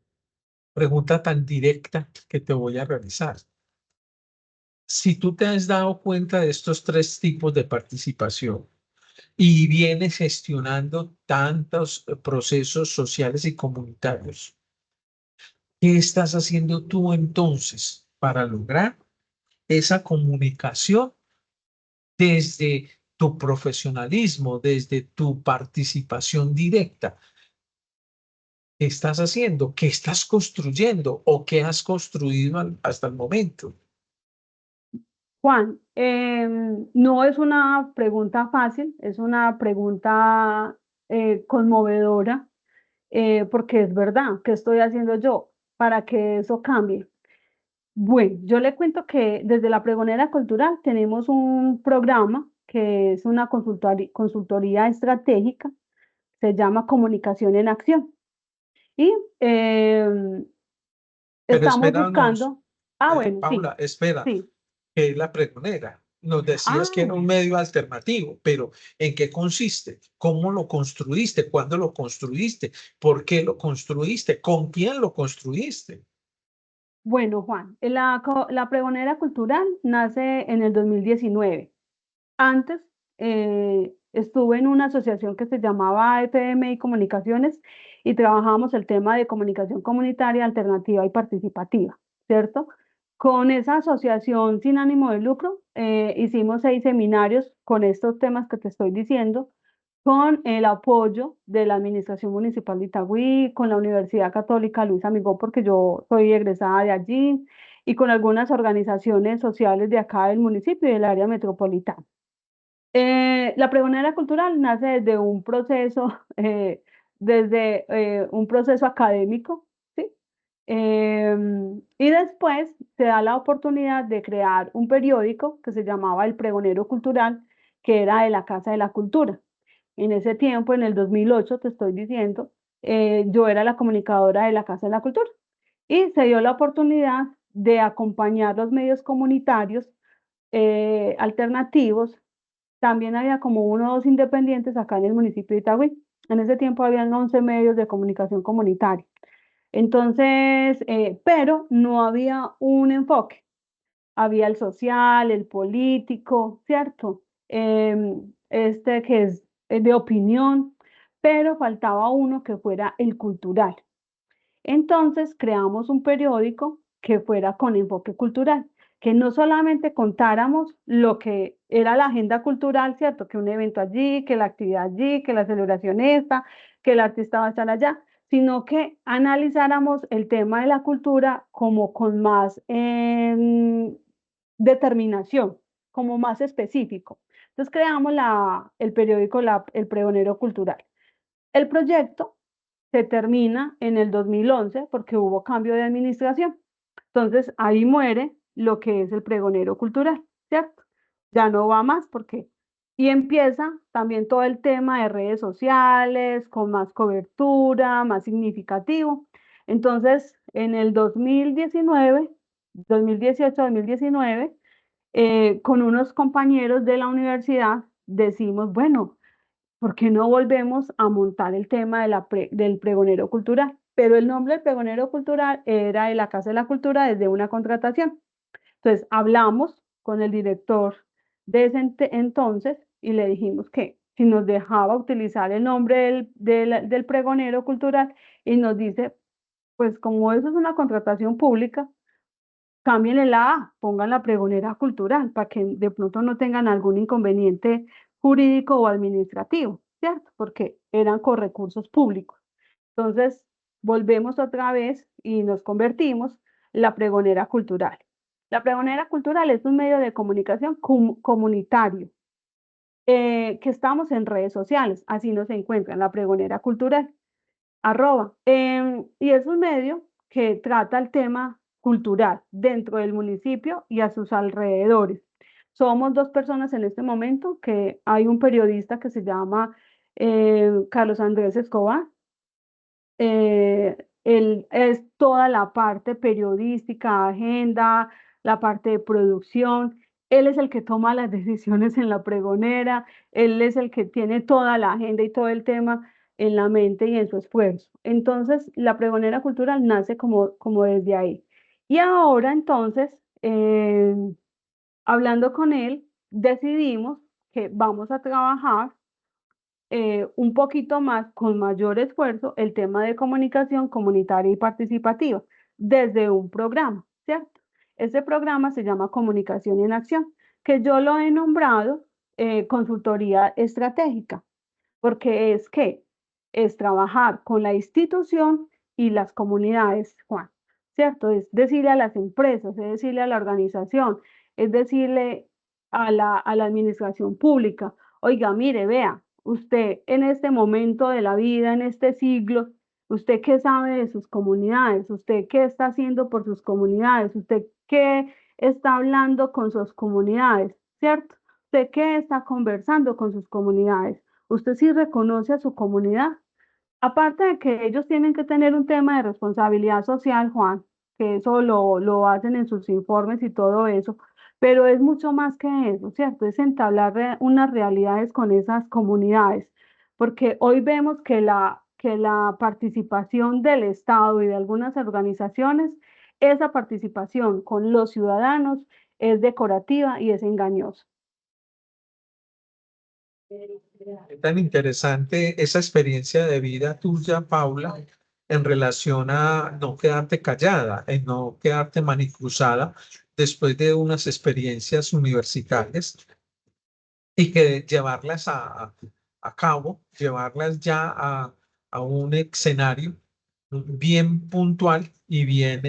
pregunta tan directa que te voy a realizar. Si tú te has dado cuenta de estos tres tipos de participación y vienes gestionando tantos procesos sociales y comunitarios, ¿qué estás haciendo tú entonces para lograr esa comunicación desde tu profesionalismo, desde tu participación directa? ¿Qué estás haciendo? ¿Qué estás construyendo o qué has construido hasta el momento? Juan, no es una pregunta fácil, es una pregunta conmovedora, porque es verdad, ¿qué estoy haciendo yo para que eso cambie? Bueno, yo le cuento que desde la Pregonera Cultural tenemos un programa que es una consultoría estratégica, se llama Comunicación en Acción. Y Pero estamos espéranos, buscando, bueno, sí, Paula, espera, sí. que es la pregonera. nos decías que era un Ah, medio alternativo, pero ¿en qué consiste? ¿Cómo lo construiste? ¿Cuándo lo construiste? ¿Por qué lo construiste? ¿Con quién lo construiste? bueno, Juan, la pregonera cultural nace en el 2019. Antes estuve en una asociación que se llamaba FMI Comunicaciones y trabajábamos el tema de comunicación comunitaria alternativa y participativa, ¿cierto? Con esa asociación sin ánimo de lucro hicimos 6 seminarios con estos temas que te estoy diciendo, con el apoyo de la Administración Municipal de Itagüí, con la Universidad Católica Luis Amigó, porque yo soy egresada de allí, y con algunas organizaciones sociales de acá del municipio y del área metropolitana. La pregonera cultural nace desde un proceso, un proceso académico, ¿sí? Y después se da la oportunidad de crear un periódico que se llamaba El Pregonero Cultural, que era de la Casa de la Cultura. En ese tiempo, en el 2008, te estoy diciendo, yo era la comunicadora de la Casa de la Cultura y se dio la oportunidad de acompañar los medios comunitarios alternativos. También había como uno o dos independientes acá en el municipio de Itagüí. En ese tiempo habían 11 medios de comunicación comunitaria. Entonces, pero no había un enfoque. Había el social, el político, ¿cierto? Este que es de opinión, pero faltaba uno que fuera el cultural. Entonces creamos un periódico que fuera con enfoque cultural, que no solamente contáramos lo que era la agenda cultural, ¿cierto? Que un evento allí, que la actividad allí, que la celebración esta, que el artista va a estar allá, sino que analizáramos el tema de la cultura como con más determinación, como más específico. Entonces creamos el periódico El Pregonero Cultural. El proyecto se termina en el 2011 porque hubo cambio de administración. Entonces ahí muere lo que es el pregonero cultural, ¿cierto? Ya no va más porque... Y empieza también todo el tema de redes sociales, con más cobertura, más significativo. Entonces, en el 2019, 2018, 2019, con unos compañeros de la universidad, decimos, bueno, ¿por qué no volvemos a montar el tema del pregonero cultural? Pero el nombre del pregonero cultural era de la Casa de la Cultura desde una contratación. Entonces hablamos con el director de ese entonces y le dijimos que si nos dejaba utilizar el nombre del pregonero cultural y nos dice, pues como eso es una contratación pública, cámbienle la A, pongan la pregonera cultural para que de pronto no tengan algún inconveniente jurídico o administrativo, ¿cierto? Porque eran con recursos públicos. Entonces, volvemos otra vez y nos convertimos la pregonera cultural. La pregonera cultural es un medio de comunicación comunitario que estamos en redes sociales, así nos encuentran, la pregonera cultural arroba. Y es un medio que trata el tema cultural dentro del municipio y a sus alrededores. Somos 2 personas en este momento, que hay un periodista que se llama Carlos Andrés Escobar. Él es toda la parte periodística, agenda, la parte de producción. Él es el que toma las decisiones en la pregonera, él es el que tiene toda la agenda y todo el tema en la mente y en su esfuerzo. Entonces, la pregonera cultural nace como desde ahí. Y ahora entonces, hablando con él, decidimos que vamos a trabajar un poquito más, con mayor esfuerzo, el tema de comunicación comunitaria y participativa desde un programa, ¿cierto? Ese programa se llama Comunicación en Acción, que yo lo he nombrado consultoría estratégica, porque es trabajar con la institución y las comunidades, Juan, ¿cierto? Es decirle a las empresas, es decirle a la organización, es decirle a la administración pública, oiga, mire, vea, usted en este momento de la vida, en este siglo, ¿usted qué sabe de sus comunidades? ¿Usted qué está haciendo por sus comunidades? ¿Usted qué está hablando con sus comunidades? ¿Cierto? ¿Usted qué está conversando con sus comunidades? ¿Usted sí reconoce a su comunidad? Aparte de que ellos tienen que tener un tema de responsabilidad social, Juan, que eso lo hacen en sus informes y todo eso, pero es mucho más que eso, ¿cierto? Es entablar unas realidades con esas comunidades, porque hoy vemos que la participación del Estado y de algunas organizaciones, esa participación con los ciudadanos es decorativa y es engañosa. Es tan interesante esa experiencia de vida tuya, Paula, en relación a no quedarte callada, en no quedarte manicruzada después de unas experiencias universitarias y que llevarlas a cabo, llevarlas ya a un escenario bien puntual y bien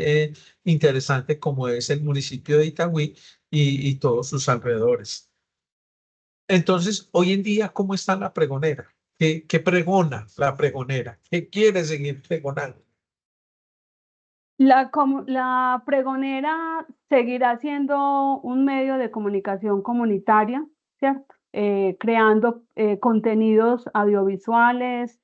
interesante como es el municipio de Itagüí y todos sus alrededores. Entonces, hoy en día, ¿cómo está la pregonera? ¿Qué pregona la pregonera? ¿Qué quiere seguir pregonando? La pregonera seguirá siendo un medio de comunicación comunitaria, ¿cierto? Creando contenidos audiovisuales,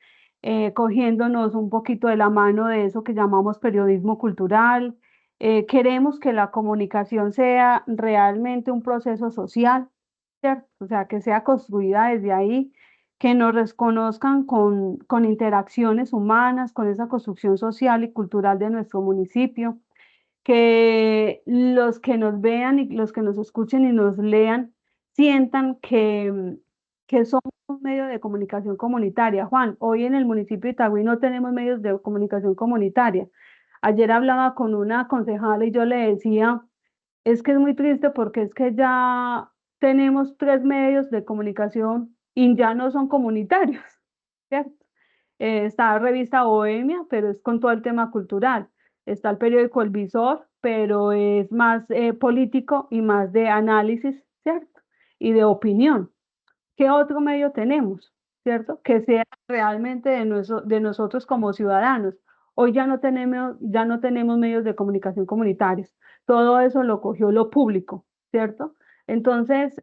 cogiéndonos un poquito de la mano de eso que llamamos periodismo cultural. Queremos que la comunicación sea realmente un proceso social, ¿cierto? O sea, que sea construida desde ahí, que nos reconozcan con interacciones humanas, con esa construcción social y cultural de nuestro municipio, que los que nos vean y los que nos escuchen y nos lean sientan que somos un medio de comunicación comunitaria. Juan, hoy en el municipio de Itagüí no tenemos medios de comunicación comunitaria. Ayer hablaba con una concejala y yo le decía, es que es muy triste porque es que ya tenemos tres medios de comunicación y ya no son comunitarios, ¿cierto? Está la revista Bohemia, pero es con todo el tema cultural. Está el periódico El Visor, pero es más político y más de análisis, ¿cierto? Y de opinión. ¿Qué otro medio tenemos? ¿Cierto? Que sea realmente de nosotros como ciudadanos. Hoy ya no tenemos medios de comunicación comunitarios. Todo eso lo cogió lo público, ¿cierto? Entonces,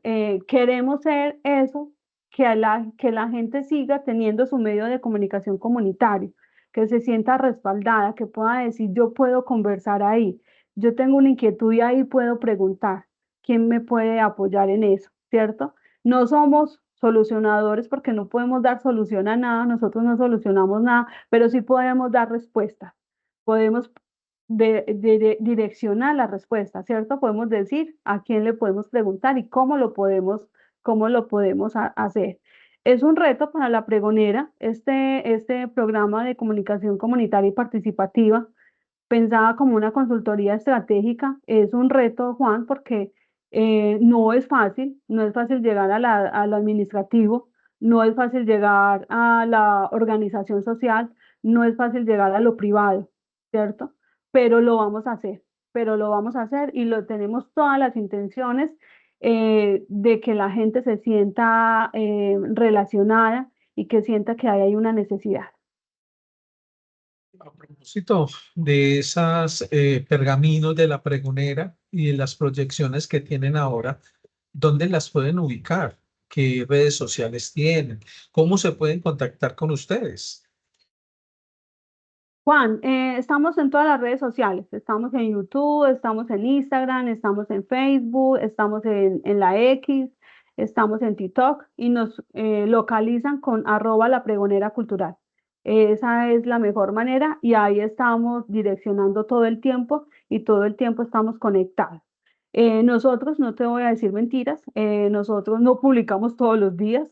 queremos ser eso, que la gente siga teniendo su medio de comunicación comunitario, que se sienta respaldada, que pueda decir, yo puedo conversar ahí, yo tengo una inquietud y ahí puedo preguntar, ¿quién me puede apoyar en eso? ¿Cierto? No somos solucionadores porque no podemos dar solución a nada, nosotros no solucionamos nada, pero sí podemos dar respuestas, podemos direccionar la respuesta, ¿cierto? Podemos decir a quién le podemos preguntar y cómo lo podemos hacer. Es un reto para la pregonera, este programa de comunicación comunitaria y participativa pensada como una consultoría estratégica. Es un reto, Juan, porque no es fácil, no es fácil llegar a lo administrativo, no es fácil llegar a la organización social, no es fácil llegar a lo privado, ¿cierto? Pero lo vamos a hacer, pero lo vamos a hacer y lo tenemos todas las intenciones de que la gente se sienta relacionada y que sienta que ahí hay una necesidad. A propósito de esas pergaminos de la pregonera y de las proyecciones que tienen ahora, ¿dónde las pueden ubicar? ¿Qué redes sociales tienen? ¿Cómo se pueden contactar con ustedes? Juan, estamos en todas las redes sociales, estamos en YouTube, estamos en Instagram, estamos en Facebook, estamos en la X, estamos en TikTok y nos localizan con @la pregonera cultural. Esa es la mejor manera y ahí estamos direccionando todo el tiempo y todo el tiempo estamos conectados. Nosotros, no te voy a decir mentiras, nosotros no publicamos todos los días,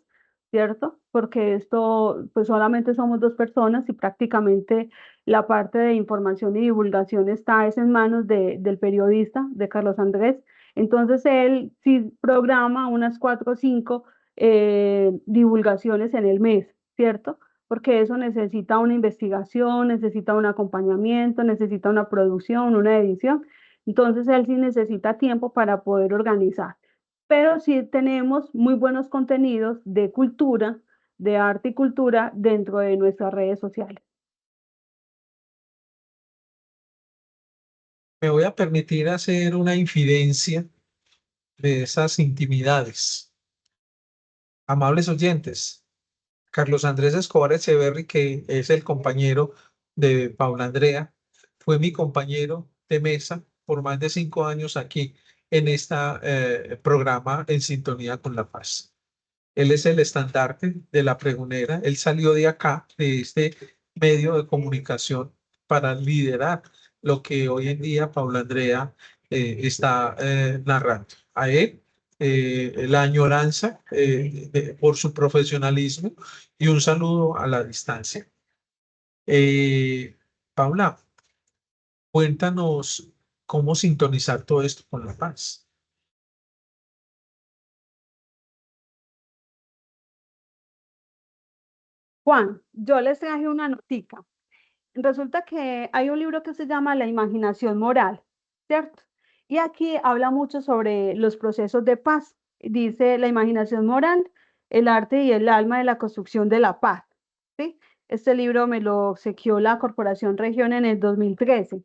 ¿cierto? Porque esto, pues solamente somos dos personas y prácticamente la parte de información y divulgación está es en manos del periodista, de Carlos Andrés. Entonces él sí programa unas 4 o 5 divulgaciones en el mes, ¿cierto? Porque eso necesita una investigación, necesita un acompañamiento, necesita una producción, una edición. Entonces él sí necesita tiempo para poder organizar. Pero sí tenemos muy buenos contenidos de cultura, de arte y cultura dentro de nuestras redes sociales. Me voy a permitir hacer una infidencia de esas intimidades. Amables oyentes, Carlos Andrés Escobar Echeverry, que es el compañero de Paula Andrea, fue mi compañero de mesa por más de 5 años aquí en este programa En Sintonía con la Paz. Él es el estandarte de la pregonera. Él salió de acá, de este medio de comunicación, para liderar lo que hoy en día Paula Andrea está narrando. A él, la añoranza por su profesionalismo y un saludo a la distancia. Paula, cuéntanos cómo sintonizar todo esto con la paz. Juan, yo les traje una notica. Resulta que hay un libro que se llama La imaginación moral, ¿cierto? Y aquí habla mucho sobre los procesos de paz. Dice la imaginación moral, el arte y el alma de la construcción de la paz, ¿sí? Este libro me lo obsequió la Corporación Región en el 2013.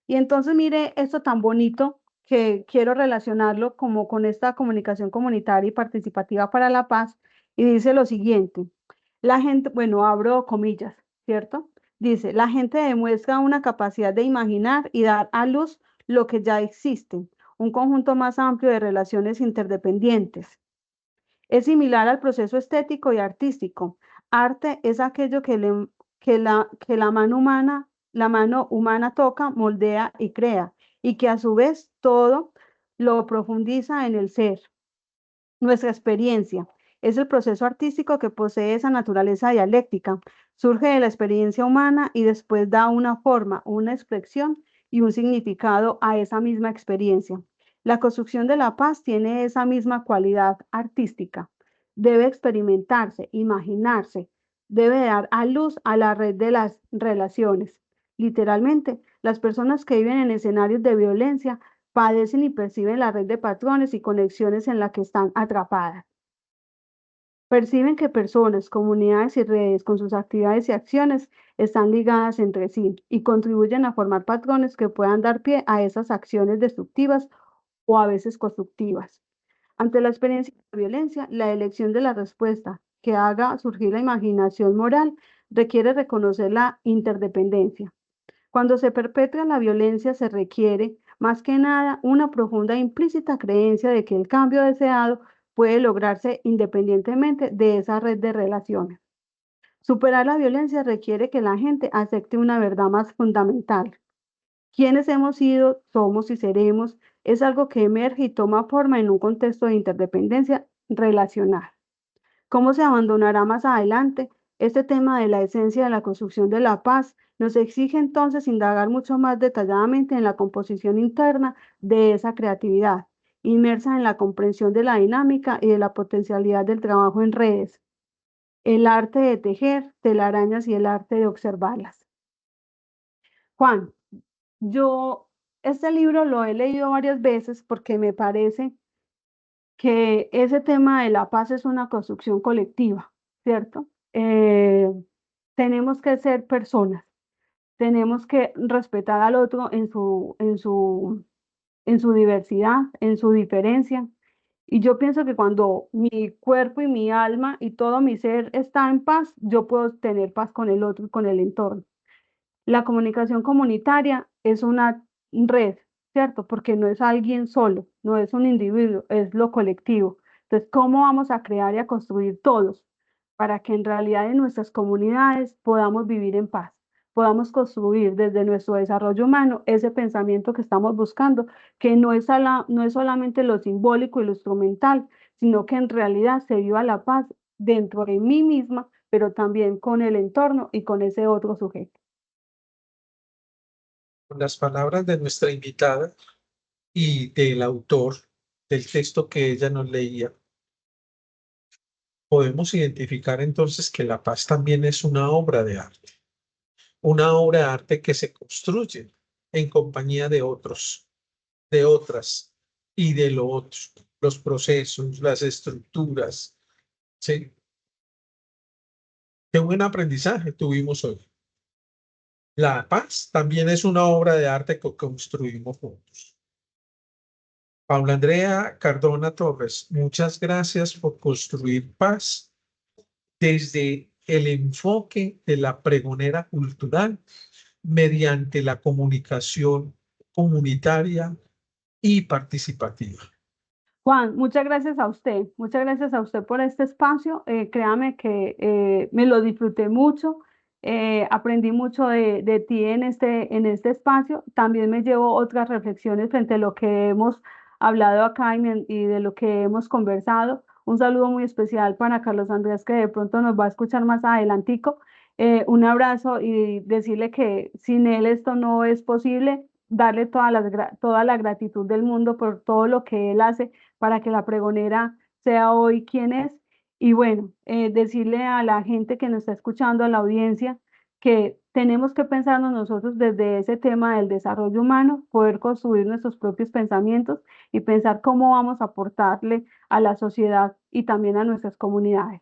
Y entonces mire esto tan bonito que quiero relacionarlo como con esta comunicación comunitaria y participativa para la paz. Y dice lo siguiente, la gente, bueno, abro comillas, ¿cierto? Dice, la gente demuestra una capacidad de imaginar y dar a luz lo que ya existe, un conjunto más amplio de relaciones interdependientes. Es similar al proceso estético y artístico. Arte es aquello que la mano humana toca, moldea y crea, y que a su vez todo lo profundiza en el ser. Nuestra experiencia es el proceso artístico que posee esa naturaleza dialéctica. Surge de la experiencia humana y después da una forma, una expresión y un significado a esa misma experiencia. La construcción de la paz tiene esa misma cualidad artística. Debe experimentarse, imaginarse, debe dar a luz a la red de las relaciones. Literalmente, las personas que viven en escenarios de violencia padecen y perciben la red de patrones y conexiones en la que están atrapadas. Perciben que personas, comunidades y redes con sus actividades y acciones están ligadas entre sí y contribuyen a formar patrones que puedan dar pie a esas acciones destructivas o a veces constructivas. Ante la experiencia de violencia, la elección de la respuesta que haga surgir la imaginación moral requiere reconocer la interdependencia. Cuando se perpetra la violencia se requiere, más que nada, una profunda e implícita creencia de que el cambio deseado puede lograrse independientemente de esa red de relaciones. Superar la violencia requiere que la gente acepte una verdad más fundamental. Quienes hemos sido, somos y seremos es algo que emerge y toma forma en un contexto de interdependencia relacional. ¿Cómo se abandonará más adelante? Este tema de la esencia de la construcción de la paz nos exige entonces indagar mucho más detalladamente en la composición interna de esa creatividad, inmersa en la comprensión de la dinámica y de la potencialidad del trabajo en redes, el arte de tejer telarañas y el arte de observarlas. Juan, yo este libro lo he leído varias veces porque me parece que ese tema de la paz es una construcción colectiva, ¿cierto? Tenemos que ser personas, tenemos que respetar al otro en su diversidad, en su diferencia. Y yo pienso que cuando mi cuerpo y mi alma y todo mi ser está en paz, yo puedo tener paz con el otro y con el entorno. La comunicación comunitaria es una red, ¿cierto? Porque no es alguien solo, no es un individuo, es lo colectivo. Entonces, ¿cómo vamos a crear y a construir todos para que en realidad en nuestras comunidades podamos vivir en paz? Podamos construir desde nuestro desarrollo humano ese pensamiento que estamos buscando, que no es solamente lo simbólico y lo instrumental, sino que en realidad se viva la paz dentro de mí misma, pero también con el entorno y con ese otro sujeto. Con las palabras de nuestra invitada y del autor del texto que ella nos leía, podemos identificar entonces que la paz también es una obra de arte que se construye en compañía de otros, de otras y de lo otro, los procesos, las estructuras. ¿Sí? Qué buen aprendizaje tuvimos hoy. La paz también es una obra de arte que construimos juntos. Paula Andrea Cardona Torres, muchas gracias por construir paz desde el enfoque de la pregonera cultural mediante la comunicación comunitaria y participativa. Juan, muchas gracias a usted por este espacio. Créame que me lo disfruté mucho, aprendí mucho de ti en este espacio. También me llevo otras reflexiones frente a lo que hemos hablado acá y de lo que hemos conversado. Un saludo muy especial para Carlos Andrés, que de pronto nos va a escuchar más adelantico. Un abrazo y decirle que sin él esto no es posible. Darle toda la gratitud del mundo por todo lo que él hace para que la pregonera sea hoy quien es. Y bueno, decirle a la gente que nos está escuchando, a la audiencia, que tenemos que pensarnos nosotros desde ese tema del desarrollo humano, poder construir nuestros propios pensamientos y pensar cómo vamos a aportarle a la sociedad y también a nuestras comunidades.